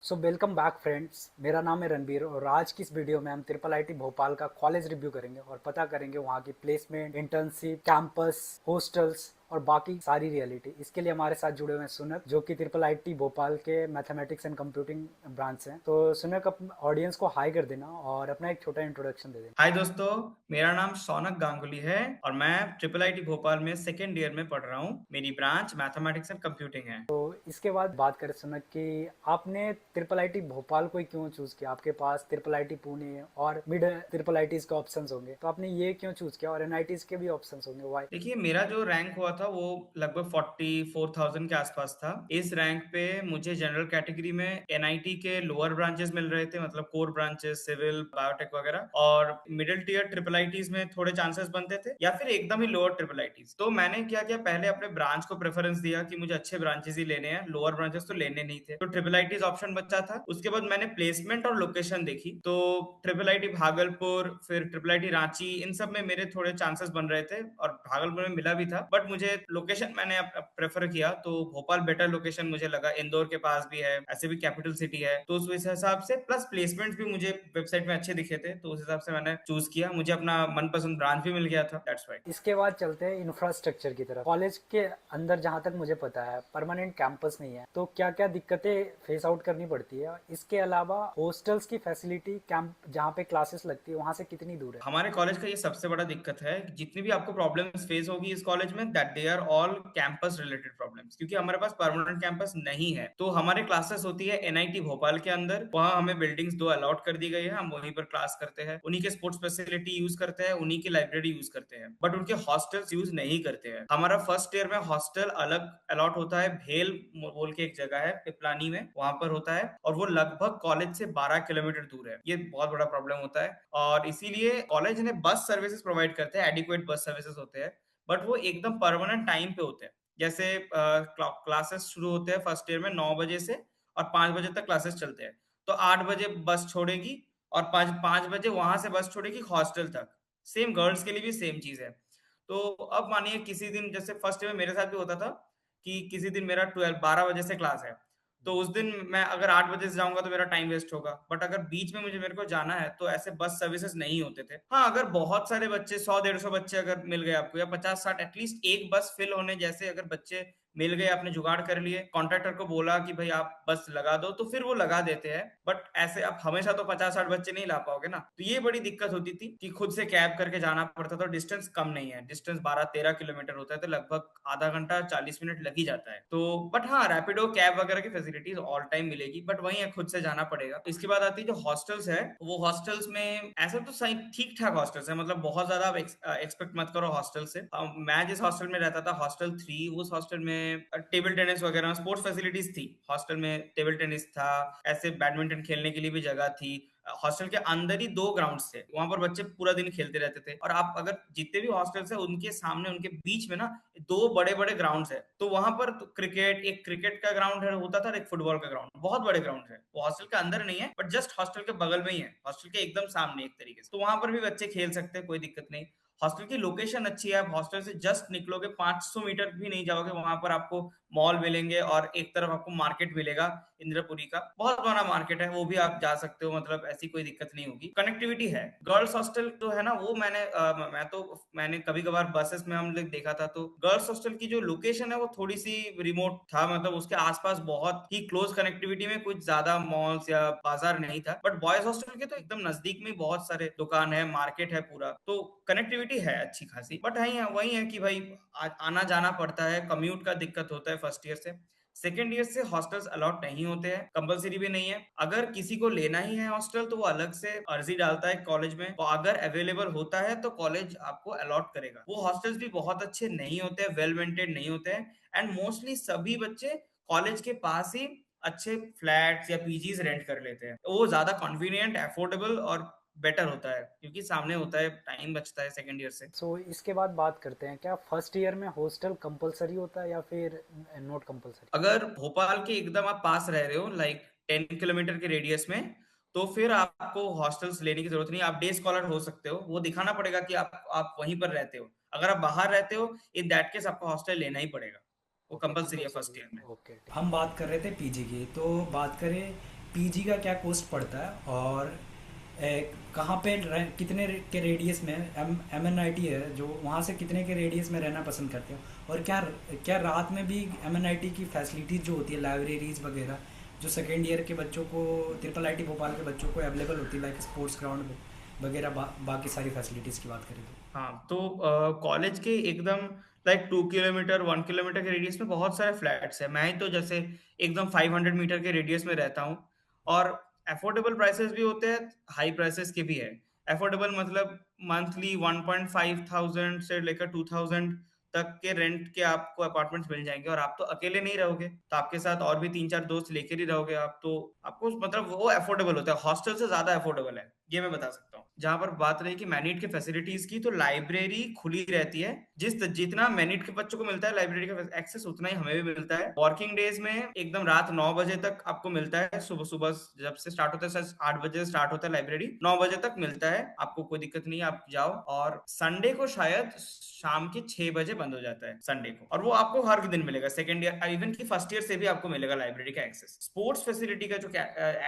So welcome back friends, मेरा नाम है रणबीर और आज की इस वीडियो में हम ट्रिपल आईटी भोपाल का कॉलेज रिव्यू करेंगे और पता करेंगे वहाँ की प्लेसमेंट, इंटर्नशिप, कैंपस, हॉस्टल्स और बाकी सारी रियलिटी। इसके लिए हमारे साथ जुड़े हुए हैं सुनक, जो कि ट्रिपल आईटी भोपाल के मैथमेटिक्स एंड कंप्यूटिंग ब्रांच हैं। तो सुनक, अपने ऑडियंस को हाई कर देना और अपना एक छोटा इंट्रोडक्शन दे देना। हाय दोस्तों, मेरा नाम सौनक गांगुली है और मैं ट्रिपल आईटी भोपाल में सेकेंड ईयर में पढ़ रहा हूँ। मेरी ब्रांच मैथमेटिक्स एंड कंप्यूटिंग है। तो इसके बाद बात करें सुनक कि आपने ट्रिपल आईटी भोपाल को ही क्यों चूज किया। आपके पास ट्रिपल आईटी पुणे और मिड ट्रिपल आईटीज के ऑप्शंस होंगे, तो आपने ये क्यों चूज किया और एनआईटीज के भी ऑप्शंस होंगे, वाई? देखिए, मेरा जो रैंक हुआ था वो लगभग 44,000 के आसपास था। इस रैंक पे मुझे जनरल कैटेगरी में एनआईटी के लोअर ब्रांचेस मिल रहे थे, मतलब कोर ब्रांचेस, सिविल, बायोटेक वगैरह, और मिडिल टीयर ट्रिपल आईटीज में थोड़े चांसेस बनते थे, या फिर एकदम ही लोअर ट्रिपल आईटीज। तो मैंने क्या किया, पहले अपने ब्रांच को प्रेफरेंस दिया कि मुझे अच्छे ब्रांचेस ही लेने हैं, लोअर ब्रांचेस तो लेने नहीं थे। तो ट्रिपल आईटीज ऑप्शन बचा था। उसके बाद मैंने प्लेसमेंट और लोकेशन देखी, तो ट्रिपल आईटी भागलपुर, फिर ट्रिपल आईटी रांची, इन सब में मेरे थोड़े चांसेस बन रहे थे और भागलपुर में मिला भी था। बट मुझे लोकेशन मैंने प्रेफर किया, तो भोपाल बेटर लोकेशन मुझे लगा। इंदौर के पास भी है, ऐसे भी कैपिटल सिटी है, तो उस हिसाब से प्लस प्लेसमेंट भी मुझे वेबसाइट में अच्छे दिखे थे, तो उस हिसाब से मैंने चूज किया। मुझे अपना मनपसंद ब्रांच भी मिल गया था, दैट्स व्हाई। इसके बाद चलते हैं इंफ्रास्ट्रक्चर की तरफ। कॉलेज के अंदर जहाँ तक मुझे पता है परमानेंट कैंपस नहीं है, तो क्या क्या दिक्कतें फेस आउट करनी पड़ती है। इसके अलावा हॉस्टल्स की फैसिलिटी, कैंप जहाँ पे क्लासेस लगती है वहाँ से कितनी दूर है? हमारे कॉलेज का ये सबसे बड़ा दिक्कत है। जितनी भी आपको प्रॉब्लम्स फेस होगी इस कॉलेज में, that they are all campus related problems, क्योंकि हमारे पास परमानेंट कैंपस नहीं है। तो हमारे क्लासेस होती है एनआईटी भोपाल के अंदर, वहाँ हमें बिल्डिंग्स दो अलॉट कर दी गई है, हम वहीं पर क्लास करते हैं, उन्हीं के स्पोर्ट्स फैसिलिटी यूज करते हैं, उन्हीं की लाइब्रेरी यूज करते हैं, बट उनके हॉस्टल्स यूज नहीं करते हैं। हमारा फर्स्ट ईयर में हॉस्टल अलग अलॉट होता है, भेल बोल के एक जगह है पिपलानी में, वहां पर होता है, और वो लगभग कॉलेज से 12 किलोमीटर दूर है। ये बहुत बड़ा प्रॉब्लम होता है, और इसीलिए कॉलेज ने बस सर्विसेज प्रोवाइड करते हैं, एडिक्वेट बस सर्विसेज होते हैं, बट वो एकदम परमानेंट टाइम पे होते हैं। जैसे क्लासेस शुरू होते हैं फर्स्ट ईयर में 9 बजे से, और 5 बजे तक क्लासेस चलते हैं। तो 8 बजे बस छोड़ेगी, और 5 बजे वहां से बस छोड़ेगी हॉस्टल तक। सेम गर्ल्स के लिए भी सेम चीज है। तो अब मानिए किसी दिन, जैसे फर्स्ट ईयर में मेरे साथ भी होता था कि किसी दिन मेरा 12 बजे से क्लास है, तो उस दिन मैं अगर 8 बजे से जाऊंगा तो मेरा टाइम वेस्ट होगा। बट अगर बीच में मेरे को जाना है, तो ऐसे बस सर्विसेज नहीं होते थे। हाँ, अगर बहुत सारे बच्चे, 100-150 बच्चे अगर मिल गए आपको, या 50-60, एटलीस्ट एक बस फिल होने जैसे अगर बच्चे मिल गए, आपने जुगाड़ कर लिए, कॉन्ट्रैक्टर को बोला कि भाई आप बस लगा दो, तो फिर वो लगा देते हैं। बट ऐसे आप हमेशा तो 50-60 बच्चे नहीं ला पाओगे ना। तो ये बड़ी दिक्कत होती थी कि खुद से कैब करके जाना पड़ता था। डिस्टेंस कम नहीं है, डिस्टेंस 12-13 किलोमीटर होता है, तो लगभग आधा घंटा 40 मिनट लग ही जाता है। तो बट हाँ, रैपिडो कैब वगैरह की फैसिलिटीज ऑल टाइम मिलेगी, बट वही है, खुद से जाना पड़ेगा। इसके बाद आती है जो हॉस्टल्स है, वो हॉस्टल्स में ऐसे तो सही ठीक ठाक हॉस्टल्स है, मतलब बहुत ज्यादा आप एक्सपेक्ट मत करो हॉस्टल से। मैं जिस हॉस्टल में रहता था, हॉस्टल 3, उस हॉस्टल में टेबल टेनिस वगैरह स्पोर्ट्स फैसिलिटीज थी। हॉस्टल में टेबल टेनिस था, ऐसे बैडमिंटन खेलने के लिए भी जगह थी। हॉस्टल के अंदर ही 2 ग्राउंड्स थे, वहां पर बच्चे पूरा दिन खेलते रहते थे। और आप अगर जितने भी हॉस्टल्स है, उनके सामने, उनके बीच में ना 2 बड़े-बड़े ग्राउंड्स है, तो वहां पर तो क्रिकेट, एक क्रिकेट का ग्राउंड है होता था, और एक फुटबॉल का ग्राउंड, बहुत बड़े ग्राउंड है। वो हॉस्टल के अंदर नहीं है, बट जस्ट हॉस्टल के बगल में ही है, हॉस्टल के एकदम सामने एक तरीके से। तो वहां पर भी बच्चे खेल सकते हैं, कोई दिक्कत नहीं। हॉस्टल की लोकेशन अच्छी है, आप हॉस्टल से जस्ट निकलोगे, 500 मीटर भी नहीं जाओगे, वहां पर आपको मॉल मिलेंगे, और एक तरफ आपको मार्केट मिलेगा, इंद्रपुरी का बहुत बड़ा मार्केट है, वो भी आप जा सकते हो, मतलब ऐसी कोई दिक्कत नहीं होगी। कनेक्टिविटी है। गर्ल्स हॉस्टल जो है ना, वो मैंने कभी कभार बसेस में हम लोग देखा था, तो गर्ल्स हॉस्टल की जो लोकेशन है वो थोड़ी सी रिमोट था, मतलब उसके आसपास बहुत ही क्लोज कनेक्टिविटी में कुछ ज्यादा मॉल्स या बाजार नहीं था। बट बॉयज हॉस्टल के तो एकदम नजदीक में बहुत सारे दुकान है, मार्केट है पूरा, तो कनेक्टिविटी है अच्छी खासी। बट वही है कि भाई आना जाना पड़ता है, कम्यूट का दिक्कत होता है फर्स्ट ईयर से। सेकेंड ईयर से हॉस्टल्स अलॉट नहीं होते हैं, कंपलसरी भी नहीं है। अगर किसी को लेना ही है हॉस्टल, तो वो अलग से अर्जी डालता है कॉलेज में, और अगर अवेलेबल होता है तो कॉलेज आपको अलॉट करेगा। वो हॉस्टल्स भी बहुत अच्छे नहीं होते हैं, वेल मेंटेन नहीं होते हैं, एंड मोस्टली सभी बच्चे कॉलेज के पास ही अच्छे फ्लैट्स या पीजीज रेंट कर लेते हैं। वो ज्यादा कन्वीनियंट, अफोर्डेबल और बेटर होता है, क्योंकि सामने होता है, टाइम बचता है सेकेंड ईयर से। सो इसके बाद बात करते हैं, क्या फर्स्ट ईयर में हॉस्टल कंपलसरी होता है या फिर नॉट कंपलसरी? अगर भोपाल के एकदम आप पास रह रहे हो, लाइक 10 किलोमीटर के रेडियस में, तो फिर आपको हॉस्टल्स लेने की जरूरत नहीं। आप डे स्कॉलर हो सकते हो, वो दिखाना पड़ेगा कि आप वहीं पर रहते हो। अगर आप बाहर रहते हो, इन दैट केस आपको हॉस्टल लेना ही पड़ेगा, वो ओके, कंपलसरी है कंपलसरी फर्स्ट ईयर है। में। ओके, हम बात कर रहे थे पीजी की, तो बात करें पीजी का क्या कॉस्ट पड़ता है, और कहाँ पे कितने के रेडियस में एम एन आई टी है जो, वहाँ से कितने के रेडियस में रहना पसंद करते हो, और क्या क्या रात में भी एम एन आई टी की फैसिलिटीज़ जो होती है, लाइब्रेरीज वगैरह, जो सेकेंड ईयर के बच्चों को, ट्रिपल आई टी भोपाल के बच्चों को अवेलेबल होती है, लाइक स्पोर्ट्स ग्राउंड वगैरह, बाकी सारी फैसिलिटीज़ की बात करें तो। हाँ, तो कॉलेज के एकदम लाइक 2 किलोमीटर 1 किलोमीटर के रेडियस में बहुत सारे फ्लैट्स है। मैं ही तो जैसे एकदम 500 मीटर के रेडियस में रहता हूँ। और अफोर्डेबल प्राइसेस भी होते हैं, हाई प्राइसेस के भी है। अफोर्डेबल मतलब मंथली 1.5 थाउजेंड से लेकर 2,000 तक के रेंट के आपको अपार्टमेंट्स मिल जाएंगे। और आप तो अकेले नहीं रहोगे, तो आपके साथ और भी 3-4 दोस्त लेकर ही रहोगे आप, तो आपको मतलब वो अफोर्डेबल होता है, हॉस्टल से ज्यादा अफोर्डेबल है, ये मैं बता सकता हूँ। जहां पर बात रही कि मैनिट के फैसिलिटीज की, तो लाइब्रेरी खुली रहती है। जितना मैनिट के बच्चों को मिलता है लाइब्रेरी का एक्सेस, उतना ही हमें भी मिलता है। वर्किंग डेज में एकदम रात 9 बजे तक आपको मिलता है। सुबह सुबह जब से स्टार्ट होता है, 8 बजे से स्टार्ट होता है लाइब्रेरी, 9 बजे तक मिलता है आपको, कोई दिक्कत नहीं है, आप जाओ। और संडे को शायद शाम के 6 बजे बंद हो जाता है संडे को, और वो आपको हर दिन मिलेगा, सेकंड ईयर इवन की फर्स्ट ईयर से भी आपको मिलेगा लाइब्रेरी का एक्सेस। स्पोर्ट्स फैसिलिटी का जो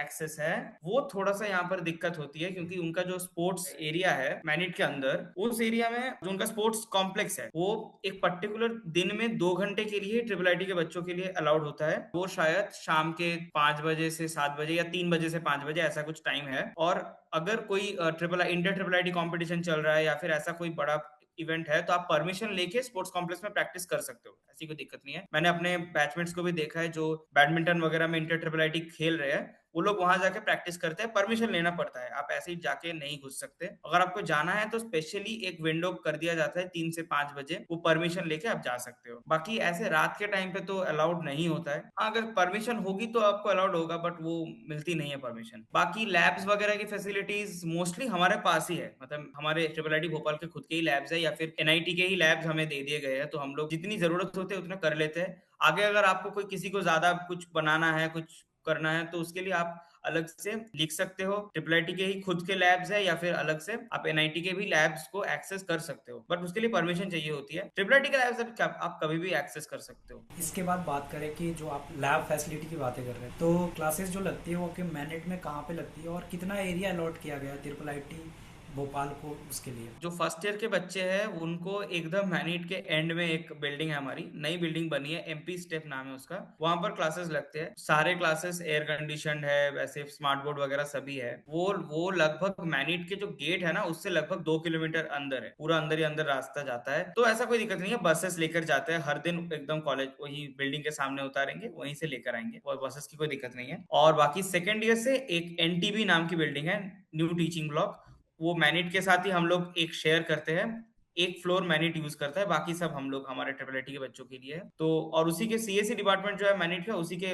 एक्सेस है, वो थोड़ा सा यहाँ पर दिक्कत होती है, क्योंकि उनका जो स्पोर्ट्स एरिया है मैनिट के अंदर, उस एरिया में जो उनका स्पोर्ट्स कॉम्प्लेक्स है, वो एक पर्टिकुलर दिन में 2 घंटे के लिए ट्रिपल आईटी के बच्चों के लिए अलाउड होता है। वो शायद शाम के 5 बजे से 7 बजे या 3 बजे से 5 बजे, ऐसा कुछ टाइम है। और अगर कोई इंटर ट्रिपल आईटी कॉम्पिटिशन चल रहा है या फिर ऐसा कोई बड़ा इवेंट है, तो आप परमिशन लेके स्पोर्ट्स कॉम्प्लेक्स में प्रैक्टिस कर सकते हो, ऐसी कोई दिक्कत नहीं है। मैंने अपने बैचमेट्स को भी देखा है जो बैडमिंटन वगैरह में इंटर ट्रिपल आईटी खेल रहे हैं, वो लोग वहां जाके प्रैक्टिस करते हैं, परमिशन लेना पड़ता है, आप ऐसे ही जाके नहीं घुस सकते। अगर आपको जाना है तो स्पेशली एक विंडो कर दिया जाता है 3 से 5 बजे, वो परमिशन लेके आप जा सकते हो। बाकी ऐसे रात के टाइम पे तो अलाउड नहीं होता है। हाँ, अगर परमिशन होगी तो आपको अलाउड होगा, बट वो मिलती नहीं है परमिशन। बाकी लैब्स वगैरह की फैसिलिटीज मोस्टली हमारे पास ही है, मतलब हमारे ट्रिपल आईटी भोपाल के खुद के ही लैब्स है, या फिर एनआईटी के ही लैब्स हमें दे दिए गए हैं, तो हम लोग जितनी जरूरत होती है उतना कर लेते हैं। आगे अगर आपको कोई किसी को ज्यादा कुछ बनाना है, कुछ करना है, तो उसके लिए आप अलग से लिख सकते हो। ट्रिपल आईटी के ही खुद के लैब्स है, या फिर अलग से आप एनआईटी के भी लैब्स को एक्सेस कर सकते हो, बट उसके लिए परमिशन चाहिए होती है। ट्रिपल आईटी के लैब्स आप कभी भी एक्सेस कर सकते हो। इसके बाद बात करें कि जो आप लैब फैसिलिटी की बातें कर रहे हैं, तो क्लासेस जो लगती है वो आपके मैनेट में कहाँ पे लगती है, और कितना एरिया अलॉट किया गया है ट्रिपल आई टी भोपाल को उसके लिए। जो फर्स्ट ईयर के बच्चे हैं उनको एकदम मैनिट के एंड में एक बिल्डिंग है, हमारी नई बिल्डिंग बनी है, एमपी स्टेप नाम है उसका, वहां पर क्लासेस लगते हैं। सारे क्लासेस एयर कंडीशनड है, वैसे स्मार्ट बोर्ड वगैरह सभी है। वो लगभग मैनिट के जो गेट है ना, उससे लगभग 2 किलोमीटर अंदर है, पूरा अंदर ही अंदर रास्ता जाता है, तो ऐसा कोई दिक्कत नहीं है। बसेस लेकर जाते हैं हर दिन, एकदम कॉलेज वही बिल्डिंग के सामने उतारेंगे, वहीं से लेकर आएंगे, और बसेस की कोई दिक्कत नहीं है। और बाकी सेकेंड ईयर से एक एनटीबी नाम की बिल्डिंग है, न्यू टीचिंग ब्लॉक, वो मैनिट के साथ ही हम लोग एक शेयर करते हैं। एक फ्लोर मैनिट यूज करता है, बाकी सब हम लोग हमारे ट्रिपल आईटी के बच्चों के लिए है। तो और उसी के सीएससी डिपार्टमेंट जो है मैनिट का, उसी के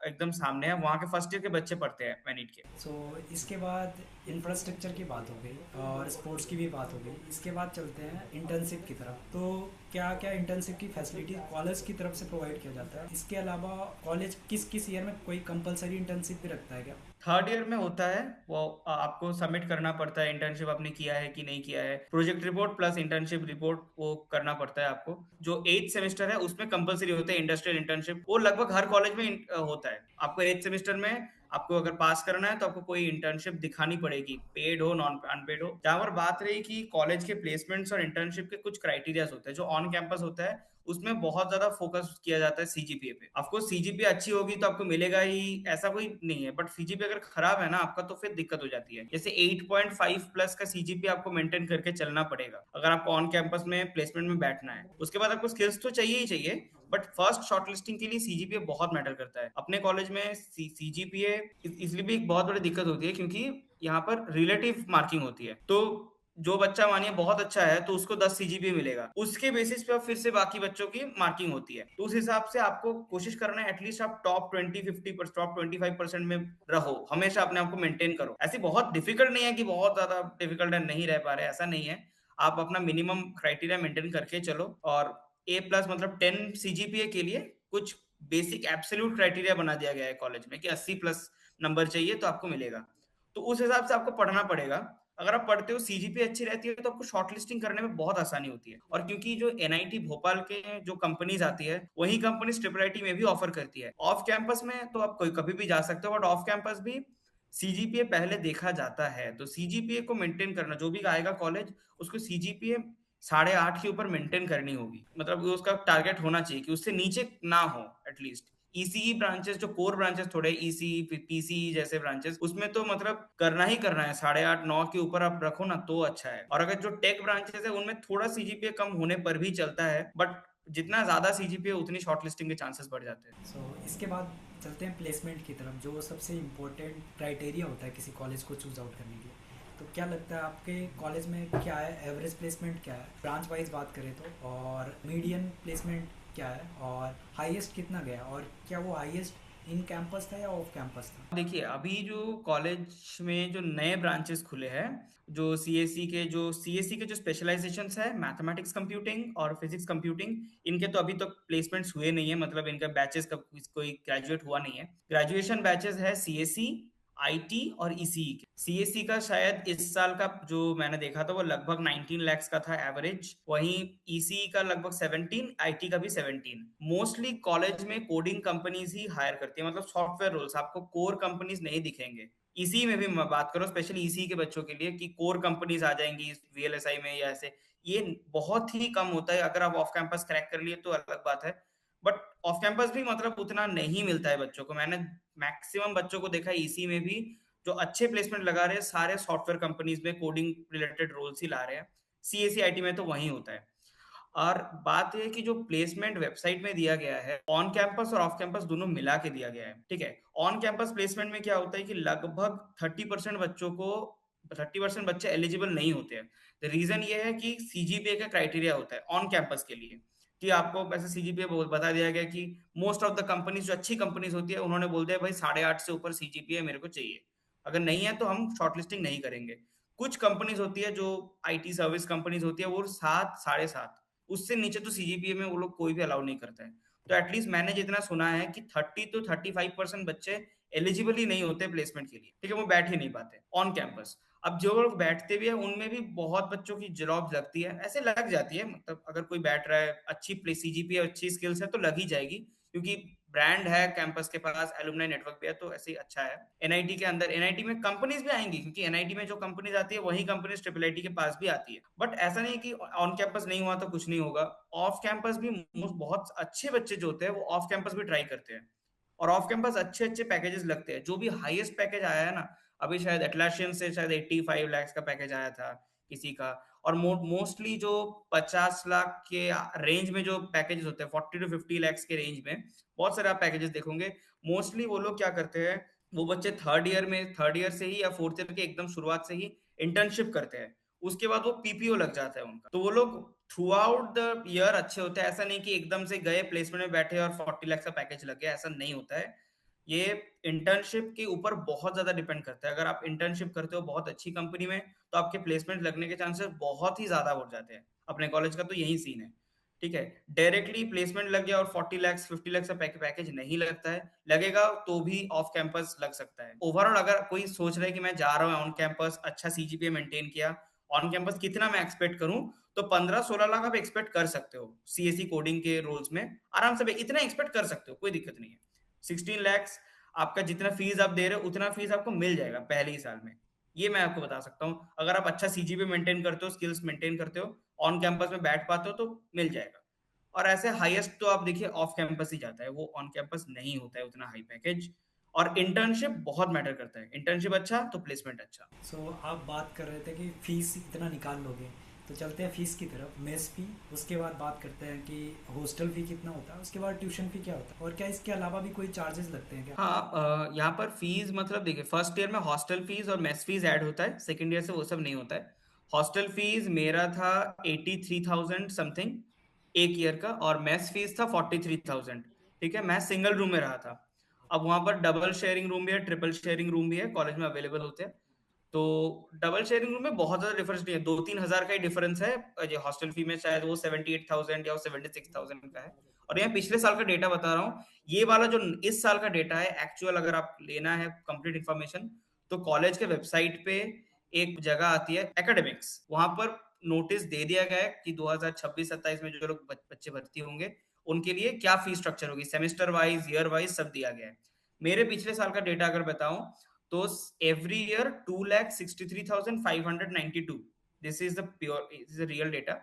एकदम सामने है, वहां के फर्स्ट ईयर के बच्चे पढ़ते हैं मैनिट के। सो इसके बाद इंफ्रास्ट्रक्चर की बात हो गई और स्पोर्ट्स की भी बात हो गई, इसके बाद चलते हैं इंटर्नशिप की तरफ। तो क्या क्या इंटर्नशिप की फैसिलिटी कॉलेज की तरफ से प्रोवाइड किया जाता है, इसके अलावा कॉलेज किस किस ईयर में कोई कंपलसरी इंटर्नशिप भी रखता है क्या। थर्ड ईयर में होता है वो, आपको सबमिट करना पड़ता है इंटर्नशिप आपने किया है कि नहीं किया है, project report plus internship report वो करना पड़ता है आपको। जो 8th सेमेस्टर है उसमें कंपलसरी होता है इंडस्ट्रियल इंटर्नशिप, वो लगभग हर कॉलेज में होता है। आपको 8th सेमेस्टर में आपको अगर पास करना है तो आपको कोई इंटर्नशिप दिखानी पड़ेगी, पेड हो नॉन अनपेड हो। जहां पर बात रही कि कॉलेज के प्लेसमेंट्स और इंटर्नशिप के कुछ क्राइटेरियाज होते हैं, जो ऑन कैंपस होता है उसमें बहुत ज्यादा फोकस किया जाता है सीजीपीए पे। ऑफकोर्स सीजीपीए अच्छी होगी तो आपको मिलेगा ही, ऐसा कोई नहीं है, बट सीजीपीए अगर खराब है ना आपका, तो फिर दिक्कत हो जाती है। जैसे 8.5 प्लस का सीजीपीए आपको मेंटेन करके चलना पड़ेगा अगर आपको ऑन कैंपस में प्लेसमेंट में बैठना है। उसके बाद आपको स्किल्स तो चाहिए ही चाहिए, बट फर्स्ट शॉर्टलिस्टिंग के लिए सीजीपीए बहुत मैटर करता है। अपने कॉलेज में सीजीपीए इसलिए भी एक बहुत बड़ी दिक्कत होती है, क्योंकि यहाँ पर रिलेटिव मार्किंग होती है। तो जो बच्चा मानिए बहुत अच्छा है तो उसको 10 सीजीपीए मिलेगा, उसके बेसिस पे अब फिर से बाकी बच्चों की मार्किंग होती है। तो उस हिसाब से आपको कोशिश करना है एटलीस्ट आप टॉप 20-50 टॉप 25% में रहो, हमेशा अपने आप को मेंटेन करो। ऐसी बहुत डिफिकल्ट नहीं है कि बहुत ज्यादा डिफिकल्ट है नहीं रह पा रहे, ऐसा नहीं है। आप अपना मिनिमम क्राइटेरिया मेंटेन करके चलो। और ए प्लस मतलब 10 सीजीपीए के लिए कुछ बेसिक एब्सोल्यूट क्राइटेरिया बना दिया गया है कॉलेज में कि 80 प्लस नंबर चाहिए तो आपको मिलेगा। तो उस हिसाब से आपको पढ़ना पड़ेगा। अगर आप पढ़ते हो, सीजीपीए अच्छी रहती है, तो आपको शॉर्टलिस्टिंग करने में बहुत आसानी होती है। और क्योंकि जो एनआईटी भोपाल के जो कंपनीज आती है, वही कंपनी ट्रिपल आईटी में भी ऑफर करती है। ऑफ कैंपस में तो आप कोई कभी भी जा सकते हो, बट ऑफ कैंपस भी सीजीपीए पहले देखा जाता है। तो सीजीपीए को मेंटेन करना, जो भी आएगा कॉलेज, उसको सीजीपीए 8.5 के ऊपर मेंटेन करनी होगी। मतलब वो उसका टारगेट होना चाहिए कि उससे नीचे ना हो एटलीस्ट। ईसीई ब्रांचेस, जो कोर ब्रांचेस थोड़े ईसीई पीसीई जैसे ब्रांचेस, उसमें तो मतलब करना ही करना है, 8.5 9 के ऊपर आप रखो ना तो अच्छा है। और अगर जो टेक ब्रांचेस है उनमें थोड़ा सीजीपीए कम होने पर भी चलता है, बट जितना ज्यादा सीजीपीए उतनी शॉर्टलिस्टिंग के चांसेस बढ़ जाते हैं। इसके बाद चलते हैं प्लेसमेंट की तरफ, जो सबसे इम्पोर्टेंट क्राइटेरिया होता है किसी कॉलेज को चूज आउट करने के लिए। तो क्या लगता है आपके कॉलेज में क्या है, एवरेज प्लेसमेंट क्या है ब्रांच वाइज बात करें तो, और मीडियन प्लेसमेंट क्या है, और हाईएस्ट कितना गया, और क्या वो हाईएस्ट इन कैंपस था या ऑफ कैंपस था? देखिए, अभी जो कॉलेज में जो नए ब्रांचेस खुले हैं, जो सीएससी के जो स्पेशलाइजेशंस है, मैथमेटिक्स कंप्यूटिंग और फिजिक्स कंप्यूटिंग, इनके तो अभी तक प्लेसमेंट्स हुए नहीं है। मतलब इनका बैचेस का कोई ग्रेजुएट हुआ नहीं है। ग्रेजुएशन बैचेस है सीएससी, आईटी और ईसीई के। सीएससी का शायद इस साल का जो मैंने देखा था वो लगभग 19 lakhs का था एवरेज। वहीं ईसीई का लगभग 17, आईटी का भी 17। मोस्टली कॉलेज में कोडिंग कंपनीज ही हायर करती है, मतलब सॉफ्टवेयर रोल्स, आपको कोर कंपनीज नहीं दिखेंगे। इसी में भी मैं बात करूं स्पेशली इसी के बच्चों के लिए, कि कोर कंपनीज आ जाएंगी वीएलएसआई में या ऐसे, ये बहुत ही कम होता है। अगर आप ऑफ कैंपस क्रैक कर लिए तो अलग बात है, बट ऑफ कैंपस भी मतलब उतना नहीं मिलता है बच्चों को। मैंने मैक्सिमम बच्चों को देखा है इसी में भी, जो अच्छे प्लेसमेंट लगा रहे हैं सारे सॉफ्टवेयर कंपनीज में कोडिंग रिलेटेड रोल्स ही ला रहे हैं। सीएससी आईटी में तो वही होता है। और बात यह है कि जो प्लेसमेंट वेबसाइट में दिया गया है, ऑन कैंपस और ऑफ कैंपस दोनों मिला के दिया गया है, ठीक है। ऑन कैंपस प्लेसमेंट में क्या होता है कि लगभग 30% बच्चों को 30% बच्चे एलिजिबल नहीं होते हैं। रीजन ये है कि सीजीपीए का क्राइटेरिया होता है ऑन कैंपस के लिए, कि आपको वैसे सीजीपीए बता दिया गया कि मोस्ट ऑफ द कंपनीज, जो अच्छी कंपनीज होती है, उन्होंने बोल दिया भाई 8.5 से ऊपर सीजीपीए मेरे को चाहिए, अगर नहीं है तो हम शॉर्टलिस्टिंग नहीं करेंगे। कुछ कंपनीज होती है जो आईटी सर्विस कंपनीज होती है, वो 7 7.5, उससे नीचे तो सीजीपीए में वो लोग कोई भी अलाउ नहीं करता है। तो एटलीस्ट मैंने जितना सुना है कि 30 to 35% बच्चे एलिजिबल ही नहीं होते प्लेसमेंट के लिए, ठीक है, वो बैठ ही नहीं पाते ऑन कैंपस। अब जो लोग बैठते भी है उनमें भी बहुत बच्चों की जॉब लगती है, ऐसे लग जाती है। मतलब अगर कोई बैठ रहा है, अच्छी सीजीपीए अच्छी स्किल्स है तो लग ही जाएगी, क्योंकि ब्रांड है कैंपस के पास, एलुमनाई नेटवर्क भी है, तो ऐसे ही अच्छा है। एनआईटी के अंदर, एनआईटी में कंपनीज भी आएंगी, क्योंकि एनआईटी में जो कंपनीज आती है वही कंपनीज ट्रिपल आईटी के पास भी आती है। बट ऐसा नहीं कि ऑन कैंपस नहीं हुआ तो कुछ नहीं होगा। ऑफ कैंपस भी बहुत अच्छे बच्चे जो होते हैं वो ऑफ कैंपस भी ट्राई करते हैं, और ऑफ कैंपस अच्छे अच्छे पैकेजेस लगते हैं। जो भी हाईएस्ट पैकेज आया है ना, अभी शायद एटलासियन से शायद 85 lakhs का पैकेज आया था किसी का। और मोस्टली जो 50 लाख के रेंज में जो पैकेजेस होते हैं, 40 to 50 lakhs के रेंज में बहुत सारे आप पैकेजेस देखोगे। मोस्टली वो लोग क्या करते हैं, वो बच्चे थर्ड ईयर से ही या फोर्थ ईयर के एकदम शुरुआत से ही इंटर्नशिप करते हैं। उसके बाद वो पीपीओ लग जाता है उनका, तो वो लोग थ्रू आउट द ईयर अच्छे होते हैं। ऐसा नहीं कि एकदम से गए प्लेसमेंट में बैठे और 40 लाख का पैकेज लग गया, ऐसा नहीं होता है। ये इंटर्नशिप के ऊपर बहुत ज्यादा डिपेंड करता है। अगर आप इंटर्नशिप करते हो बहुत अच्छी कंपनी में, तो आपके प्लेसमेंट लगने के चांसेस बहुत ही ज्यादा बढ़ जाते हैं। अपने कॉलेज का तो यही सीन है, ठीक है। डायरेक्टली प्लेसमेंट लग गया और 40 lakhs 50 lakhs का पैकेज नहीं लगता है, लगेगा तो भी ऑफ कैंपस लग सकता है। ओवरऑल अगर कोई सोच रहा है कि मैं जा रहा हूँ ऑन कैंपस, अच्छा सीजीपीए मेंटेन किया, ऑन कैंपस कितना मैं एक्सपेक्ट करूं, तो 15-16 लाख आप एक्सपेक्ट कर सकते हो। सीएससी कोडिंग के रोल्स में आराम से इतना एक्सपेक्ट कर सकते हो, कोई दिक्कत नहीं है। 16 lakhs आपका जितना फीस आप दे रहे हो उतना फीस आपको मिल जाएगा पहले ही साल में। ये मैं आपको बता सकता हूँ, अगर आप अच्छा सीजीपीए मेंटेन करते हो, स्किल्स मेंटेन करते हो, ऑन कैंपस में बैठ पाते हो तो मिल जाएगा। और ऐसे हाईएस्ट तो आप देखिए ऑफ कैंपस ही जाता है, वो ऑन कैंपस नहीं होता है उतना हाई पैकेज। और इंटर्नशिप बहुत मैटर करता है, इंटर्नशिप अच्छा तो प्लेसमेंट अच्छा। आप बात कर रहे थे कि फीस इतना निकाल लोगे, तो चलते हैं फीस की तरफ। मेस फी, उसके बाद बात करते हैं कि हॉस्टल फी कितना होता है, उसके बाद ट्यूशन फी क्या होता है, और क्या इसके अलावा भी कोई चार्जेस लगते हैं क्या? हाँ, यहाँ पर फीस मतलब देखिए, फर्स्ट ईयर में हॉस्टल फीस और मेस फीस ऐड होता है, सेकंड ईयर से वो सब नहीं होता है। हॉस्टल फीस मेरा था 83,000 समथिंग एक ईयर का, और मेस फीस था 43,000। ठीक है, मैं सिंगल रूम में रहा था। अब वहां पर डबल शेयरिंग रूम भी है, ट्रिपल शेयरिंग रूम भी है, कॉलेज में अवेलेबल होते हैं। तो डबल शेयरिंग रूम में बहुत ज्यादा डिफरेंस नहीं है, 2-3 हजार का ही डिफरेंस है। हॉस्टल फी में शायद वो 78,000 या 76,000 का है। और यहाँ पिछले साल का डेटा बता रहा हूँ, ये वाला जो इस साल का डेटा है एक्चुअल, अगर आप लेना है कंप्लीट इन्फॉर्मेशन, तो कॉलेज के वेबसाइट पे एक जगह आती है एकेडमिक्स, वहां पर नोटिस दे दिया गया है कि 2026-27 में जो लोग बच्चे भर्ती होंगे उनके लिए क्या फीस स्ट्रक्चर होगी, सेमेस्टर वाइज, ईयर वाइज सब दिया गया है। मेरे पिछले साल का डेटा अगर बताऊं तो every year 2,63,592, this is the pure, is the real data.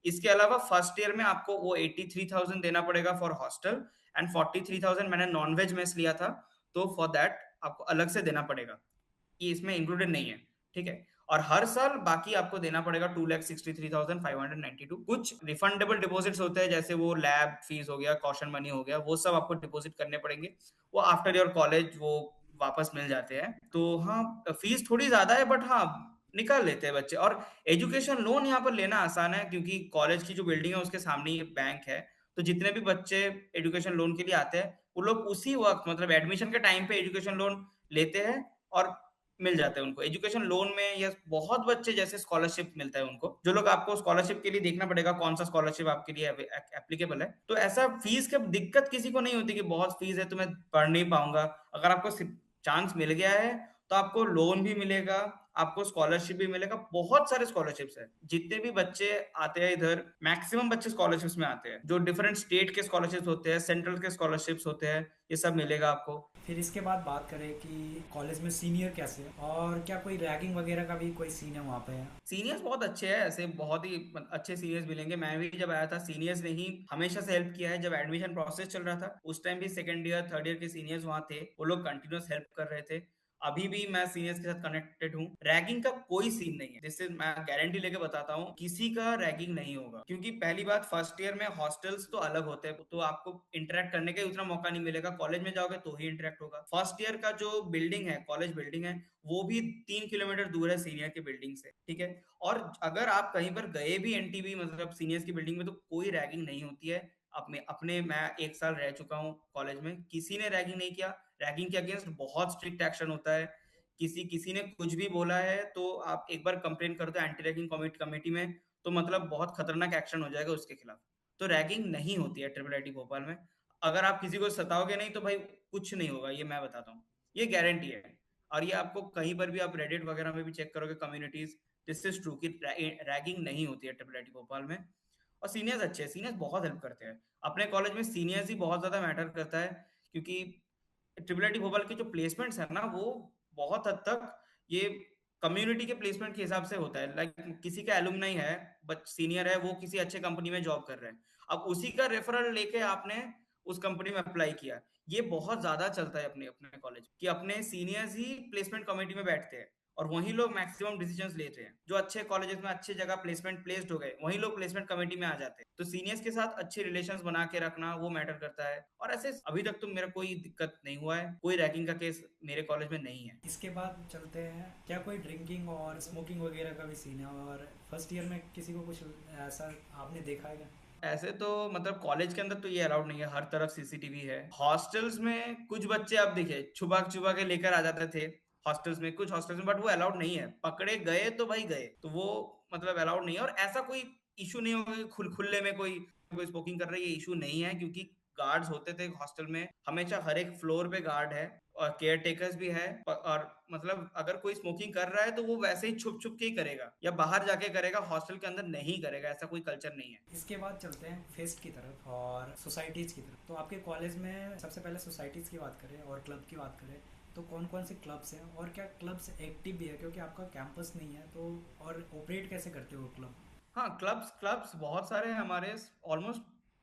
इसके अलावा फर्स्ट ईयर में आपको वो 83,000 देना पड़ेगा फॉर हॉस्टल, एंड 43,000 मैंने नॉन वेज मेस लिया था, तो फॉर दैट आपको अलग से देना पड़ेगा, ये इसमें इंक्लूडेड नहीं है, ठीक है। और हर साल बाकी आपको देना पड़ेगा 2,63,592। कुछ रिफंडेबल डिपॉजिट्स होते हैं, जैसे वो लैब फीस हो गया, कॉशन मनी हो गया, वो सब आपको डिपॉजिट करने पड़ेंगे, वो आफ्टर योर कॉलेज वो वापस मिल जाते हैं। तो हाँ, फीस थोड़ी ज्यादा है, बट हाँ निकाल लेते हैं बच्चे। और एजुकेशन लोन यहाँ पर लेना आसान है, क्योंकि कॉलेज की जो बिल्डिंग है उसके सामने ही बैंक है। तो जितने भी बच्चे एजुकेशन लोन के लिए आते हैं वो लोग उसी वक्त, मतलब एडमिशन के टाइम पे एजुकेशन लोन लेते हैं और मिल जाते हैं उनको एजुकेशन लोन में। या बहुत बच्चे जैसे स्कॉलरशिप मिलता है उनको, जो लोग, आपको स्कॉलरशिप के लिए देखना पड़ेगा कौन सा स्कॉलरशिप आपके लिए एप्लीकेबल है। तो ऐसा फीस की दिक्कत किसी को नहीं होती कि बहुत फीस है तो मैं पढ़ नहीं पाऊंगा। अगर आपको चांस मिल गया है तो आपको लोन भी मिलेगा, आपको स्कॉलरशिप भी मिलेगा। बहुत सारे स्कॉलरशिप्स है, जितने भी बच्चे आते हैं इधर, मैक्सिमम बच्चे स्कॉलरशिप्स में आते हैं। जो डिफरेंट स्टेट के स्कॉलरशिप्स होते हैं, सेंट्रल के स्कॉलरशिप्स होते हैं, ये सब मिलेगा आपको। फिर इसके बाद बात करें कि कॉलेज में सीनियर कैसे है और क्या कोई रैगिंग वगैरह का भी कोई सीन है वहाँ पे? सीनियर्स बहुत अच्छे हैं, ऐसे बहुत ही अच्छे सीनियर्स मिलेंगे। मैं भी जब आया था, सीनियर्स ने ही हमेशा से हेल्प किया है। जब एडमिशन प्रोसेस चल रहा था उस टाइम भी सेकंड ईयर थर्ड ईयर के सीनियर्स वहाँ थे, वो लोग कंटिन्यूस हेल्प कर रहे थे। अभी भी मैं सीनियर्स के साथ कनेक्टेड हूँ। रैगिंग का कोई सीन नहीं है, जिससे मैं गारंटी लेके बताता हूँ किसी का रैगिंग नहीं होगा। क्योंकि पहली बात, फर्स्ट ईयर में हॉस्टल्स तो अलग होते हैं, तो आपको इंटरेक्ट करने का उतना मौका नहीं मिलेगा। कॉलेज में जाओगे तो ही इंटरेक्ट होगा। फर्स्ट ईयर का जो बिल्डिंग है, कॉलेज बिल्डिंग है, वो भी 3 किलोमीटर दूर है सीनियर की बिल्डिंग से, ठीक है। और अगर आप कहीं पर गए भी एनटीबी, मतलब सीनियर्स की बिल्डिंग में, तो कोई रैगिंग नहीं होती है। अपने अपने मैं 1 साल रह चुका हूँ कॉलेज में, किसी ने रैगिंग नहीं किया। रैगिंग के अगेंस्ट बहुत स्ट्रिक्ट एक्शन होता है। किसी किसी ने कुछ भी बोला है तो आप एक बार कंप्लेन कर दो एंटी रैगिंग कमेटी में, तो मतलब बहुत खतरनाक एक्शन हो जाएगा उसके खिलाफ। तो रैगिंग नहीं होती है ट्रिपल आईटी भोपाल में। अगर आप किसी को सताओगे नहीं तो भाई कुछ नहीं होगा, ये मैं बताता हूँ, ये गारंटी है। और ये आपको कहीं पर भी, आप रेडिट वगैरह में भी चेक करोगे कम्युनिटीज, दिस इज ट्रू कि रैगिंग नहीं होती है ट्रिपल आईटी भोपाल में। और सीनियर्स अच्छे हैं, सीनियर्स बहुत हेल्प करते हैं। अपने कॉलेज में सीनियर्स ही बहुत ज्यादा मैटर करता है, क्योंकि ट्रिपल आईटी भोपाल के जो प्लेसमेंट्स है ना, वो बहुत हद तक ये कम्युनिटी के प्लेसमेंट के हिसाब से होता है। लाइक किसी का एलुमनाई है, बट सीनियर है, वो किसी अच्छे कंपनी में जॉब कर रहे हैं, अब उसी का रेफरल लेके आपने उस कंपनी में अप्लाई किया। ये बहुत ज्यादा चलता है अपने अपने कॉलेज, कि अपने सीनियर्स ही प्लेसमेंट कमेटी में बैठते हैं और वही लोग मैक्सिमम डिसीजंस लेते हैं। जो अच्छे कॉलेजेस में अच्छी जगह प्लेसमेंट प्लेस्ड हो गए, वही लोग प्लेसमेंट कमेटी में आ जाते हैं। तो सीनियर्स के साथ अच्छे रिलेशंस बना के रखना वो मैटर करता है। और ऐसे अभी तक तो मेरा कोई दिक्कत नहीं हुआ है, कोई रैगिंग का केस मेरे कॉलेज में नहीं है। इसके बाद चलते हैं, क्या कोई ड्रिंकिंग और स्मोकिंग वगैरह का भी सीन है? और फर्स्ट ईयर में किसी को कुछ ऐसा आपने देखा है क्या? ऐसे तो मतलब कॉलेज के अंदर तो ये अलाउड नहीं है, हर तरफ सीसीटीवी है। हॉस्टल्स में कुछ बच्चे आप देखिए छुपा छुपा के लेकर आ जाते थे हॉस्टल्स में, कुछ हॉस्टल्स में, बट वो अलाउड नहीं है। पकड़े गए तो भाई गए, तो वो मतलब अलाउड नहीं है। और ऐसा कोई इशू नहीं होगा कि खुले में कोई कोई स्मोकिंग कर रहा है, ये इशू नहीं है। क्योंकि गार्ड्स होते थे हॉस्टल में, हमेशा हर एक फ्लोर पे गार्ड है और केयर टेकर्स भी है। और मतलब अगर कोई स्मोकिंग कर रहा है तो वो वैसे ही छुप छुप के ही करेगा या बाहर जाके करेगा, हॉस्टल के अंदर नहीं करेगा। ऐसा कोई कल्चर नहीं है। इसके बाद चलते हैं फेस्ट की तरफ और सोसाइटीज़ की तरफ। तो आपके कॉलेज में सबसे पहले सोसाइटीज़ की बात करें और क्लब की बात करें तो कौन कौन से क्लब्स हैं और क्या क्लब्स एक्टिव भी है, क्योंकि आपका कैंपस नहीं है तो। और ऑपरेट कैसे करते हो क्लब? हाँ, क्लब्स क्लब्स बहुत सारे हैं हमारे। ऑलमोस्ट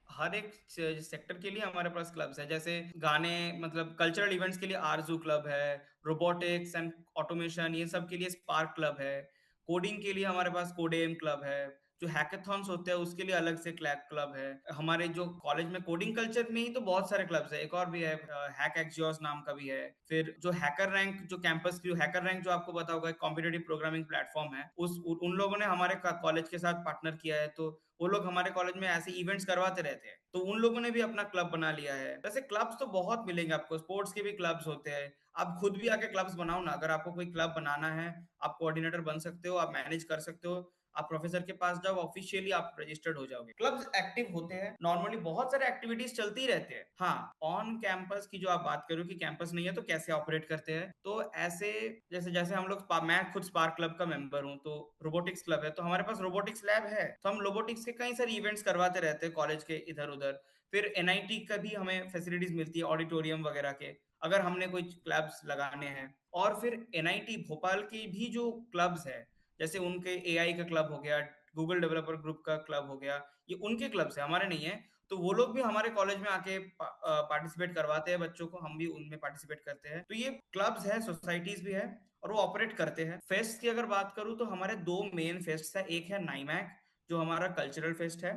हर एक सेक्टर के लिए हमारे पास क्लब्स है। जैसे गाने, मतलब कल्चरल इवेंट्स के लिए आरजू क्लब है, रोबोटिक्स एंड ऑटोमेशन ये सब के लिए स्पार्क क्लब है, कोडिंग के लिए हमारे पास कोडेम क्लब है, जो हैकाथॉन्स होते हैं उसके लिए अलग से क्लब है। हमारे जो कॉलेज में कोडिंग कल्चर में ही तो बहुत सारे क्लब्स है, एक और भी है, हैक एक्जियोस नाम का भी है। फिर जो हैकर रैंक, जो कैंपस की हैकर रैंक जो आपको पता होगा, कॉम्पिटेटिव प्रोग्रामिंग प्लेटफॉर्म है, उन लोगों ने हमारे कॉलेज के साथ पार्टनर किया है। तो वो लोग हमारे कॉलेज में ऐसे इवेंट्स करवाते रहते हैं, तो उन लोगों ने भी अपना क्लब बना लिया है। वैसे क्लब्स तो बहुत मिलेंगे आपको, स्पोर्ट्स के भी क्लब्स होते हैं। आप खुद भी आके क्लब्स बनाओ ना, अगर आपको कोई क्लब बनाना है आप कोऑर्डिनेटर बन सकते हो, आप मैनेज कर सकते हो। आप प्रोफेसर के पास जाओ, ऑफिशियली आप रजिस्टर्ड हो जाओगे। क्लब्स एक्टिव होते हैं, नॉर्मली बहुत सारे एक्टिविटीज चलती ही रहते हैं। हाँ, ऑन कैंपस की जो आप बात करो कि कैंपस नहीं है तो कैसे ऑपरेट करते हैं, तो ऐसे जैसे जैसे हम लोग, मैं खुद स्पार्क क्लब का मेंबर हूँ, तो रोबोटिक्स क्लब है, तो हमारे पास रोबोटिक्स लैब है, तो हम रोबोटिक्स के कई सारे इवेंट्स करवाते रहते हैं कॉलेज के इधर उधर। फिर एनआईटी का भी हमें फैसिलिटीज मिलती है, ऑडिटोरियम वगैरह के, अगर हमने कोई क्लब्स लगाने हैं। और फिर एनआईटी भोपाल की भी जो क्लब्स है, जैसे उनके एआई का क्लब हो गया, गूगल डेवलपर ग्रुप का क्लब हो गया, ये उनके क्लब्स है, हमारे नहीं है। तो वो लोग भी हमारे कॉलेज में आके पार्टिसिपेट करवाते हैं बच्चों को, हम भी उनमें पार्टिसिपेट करते हैं। तो ये क्लब्स है, सोसाइटीज भी है, और वो ऑपरेट करते हैं। फेस्ट की अगर बात करूं तो हमारे दो मेन फेस्ट है, एक है नाईमैक जो हमारा कल्चरल फेस्ट है,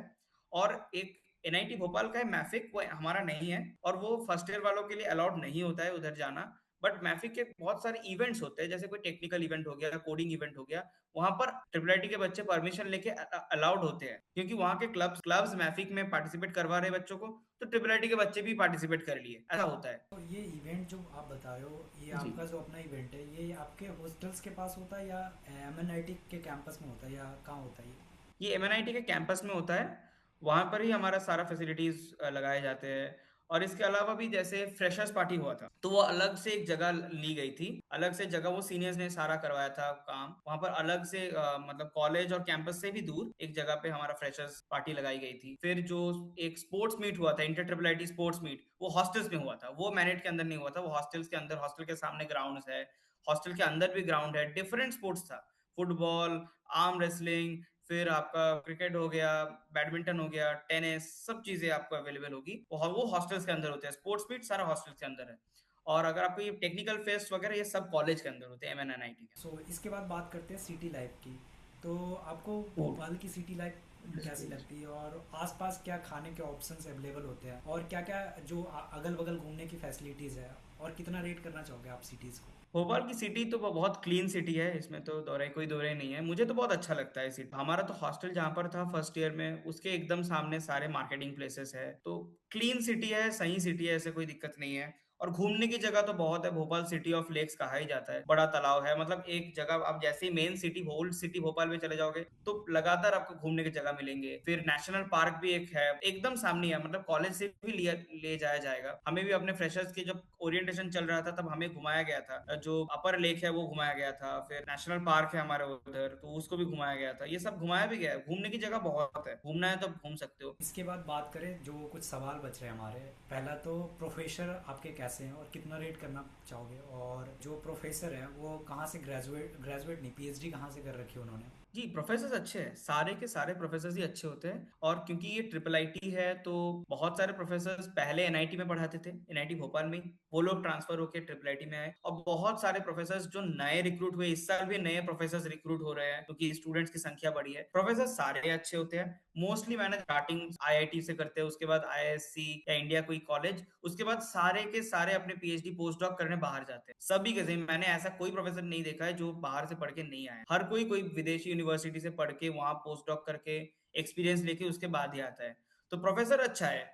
और एक एनआईटी भोपाल का है मैफिक, वो हमारा नहीं है, और वो फर्स्ट ईयर वालों के लिए अलाउड नहीं होता है उधर जाना। बट मैफिक के बहुत सारे इवेंट्स होते हैं, जैसे कोई टेक्निकल इवेंट हो गया, कोडिंग इवेंट हो गया, वहां पर ट्रिपल आईटी के बच्चे परमिशन लेके अलाउड होते हैं, क्योंकि वहां के क्लब्स मैफिक में पार्टिसिपेट करवा रहे बच्चों को, तो ट्रिपल आईटी के बच्चे भी पार्टिसिपेट कर लिए, ऐसा होता है। तो ये इवेंट जो आप बता रहे हो, ये जी, आपका जो अपना इवेंट है, ये आपके हॉस्टल्स के पास होता है या एमएनआईटी के कैंपस में होता है या कहाँ होता है ये? ये एमएनआईटी के कैंपस में होता है, वहां पर ही हमारा सारा फैसिलिटीज लगाए जाते हैं। और इसके अलावा भी जैसे फ्रेशर्स पार्टी हुआ था, तो वो अलग से एक जगह ली गई थी, अलग से जगह, वो सीनियर्स ने सारा करवाया था काम, वहां पर अलग से मतलब कॉलेज और कैंपस से भी दूर एक जगह पे हमारा फ्रेशर्स पार्टी लगाई गई थी। फिर जो एक स्पोर्ट्स मीट हुआ था, inter triple IT sports meet, वो हॉस्टल्स में हुआ था, वो मैनेट के अंदर नहीं हुआ था, वो हॉस्टल्स के अंदर, हॉस्टल के सामने ग्राउंड है, हॉस्टल के अंदर भी ग्राउंड है, डिफरेंट स्पोर्ट्स था, फुटबॉल, आर्म रेसलिंग, फिर आपका क्रिकेट हो गया, बैडमिंटन हो गया, टेनिस, सब चीजें आपको अवेलेबल होगी, वो हॉस्टल्स के अंदर होते हैं, स्पोर्ट्स मीट सारा हॉस्टल्स के अंदर है। और अगर आपको ये टेक्निकल फेस्ट वगैरह, ये सब कॉलेज के अंदर होते हैं, एमएनएनआईटी के सो इसके बाद बात करते हैं सिटी लाइफ की। तो आपको अंदर। भोपाल की सिटी लाइफ कैसी लगती है, और आसपास क्या खाने के ऑप्शंस अवेलेबल होते हैं, और क्या क्या जो अगल बगल घूमने की फैसिलिटीज़ है, और कितना रेट करना चाहोगे आप सिटीज़ को? भोपाल की सिटी तो बहुत क्लीन सिटी है, इसमें तो कोई दो राय नहीं है, मुझे तो बहुत अच्छा लगता है सिटी। हमारा तो हॉस्टल जहाँ पर था फर्स्ट ईयर में, उसके एकदम सामने सारे मार्केटिंग प्लेसेस है, तो क्लीन सिटी है, सही सिटी है, ऐसे कोई दिक्कत नहीं है। और घूमने की जगह तो बहुत है, भोपाल सिटी ऑफ लेक्स कहा ही जाता है, बड़ा तालाब है, मतलब एक जगह आप जैसे ही main city old city Bhopal में चले जाओगे तो लगातार आपको घूमने की जगह मिलेंगे। फिर नेशनल पार्क भी एक है, एकदम सामने है, मतलब कॉलेज से भी ले जाया जाएगा। हमें भी अपने फ्रेशर्स की जब ओरिएंटेशन चल रहा था तब हमें घुमाया गया था, जो अपर लेक है वो घुमाया गया था, फिर नेशनल पार्क है हमारे उधर, तो उसको भी घुमाया गया था, ये सब घुमाया भी गया है। घूमने की जगह बहुत है, घूमना है तो घूम सकते हो। इसके बाद बात करें, जो कुछ सवाल बच रहे हैं हमारे, पहला तो प्रोफेसर आपके कैसे हैं और कितना रेट करना चाहोगे, और जो प्रोफेसर हैं वो कहाँ से ग्रेजुएट ग्रेजुएट नहीं, पीएचडी कहाँ से कर रखी है उन्होंने? जी, प्रोफेसर अच्छे हैं, सारे के सारे प्रोफेसर ही अच्छे होते हैं। और क्योंकि ये ट्रिपल आईटी है, तो बहुत सारे प्रोफेसर पहले एनआईटी में पढ़ाते थे, एनआईटी भोपाल में ही, वो लोग ट्रांसफर होकर ट्रिपल आईटी में आए। और बहुत सारे प्रोफेसर जो नए रिक्रूट हुए, इस साल भी नए प्रोफेसर रिक्रूट हो रहे हैं, क्योंकि स्टूडेंट्स की संख्या बढ़ी है। प्रोफेसर सारे अच्छे होते हैं, मोस्टली मैंने स्टार्टिंग आईआईटी से करते हैं, उसके बाद आईआईएससी या इंडिया कोई कॉलेज, उसके बाद सारे के सारे अपने पीएचडी पोस्ट डॉक करने बाहर जाते हैं, सभी के same। मैंने ऐसा कोई प्रोफेसर नहीं देखा है जो बाहर से पढ़ के नहीं आया, हर कोई कोई विदेशी यूनिवर्सिटी से पढ़ के वहां पोस्ट डॉक करके एक्सपीरियंस लेके उसके बाद ही आता है। तो प्रोफेसर अच्छा है,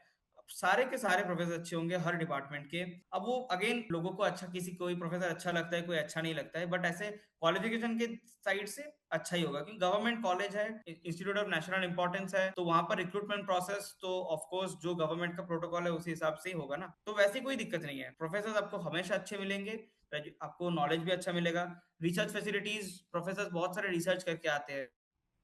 सारे के सारे प्रोफेसर अच्छे होंगे हर डिपार्टमेंट के। अब वो अगेन लोगों को अच्छा, किसी कोई प्रोफेसर अच्छा लगता है, कोई अच्छा नहीं लगता है, बट ऐसे क्वालिफिकेशन के साइड से अच्छा ही होगा, क्योंकि गवर्नमेंट कॉलेज है, इंस्टीट्यूट ऑफ नेशनल इंपॉर्टेंस है, तो वहां पर रिक्रूटमेंट प्रोसेस तो ऑफ कोर्स जो गवर्नमेंट का प्रोटोकॉल है उसी हिसाब से ही होगा ना, तो वैसी कोई दिक्कत नहीं है। प्रोफेसर आपको हमेशा अच्छे मिलेंगे, आपको नॉलेज भी अच्छा मिलेगा, रिसर्च फैसिलिटीज, प्रोफेसर बहुत सारे रिसर्च करके आते हैं,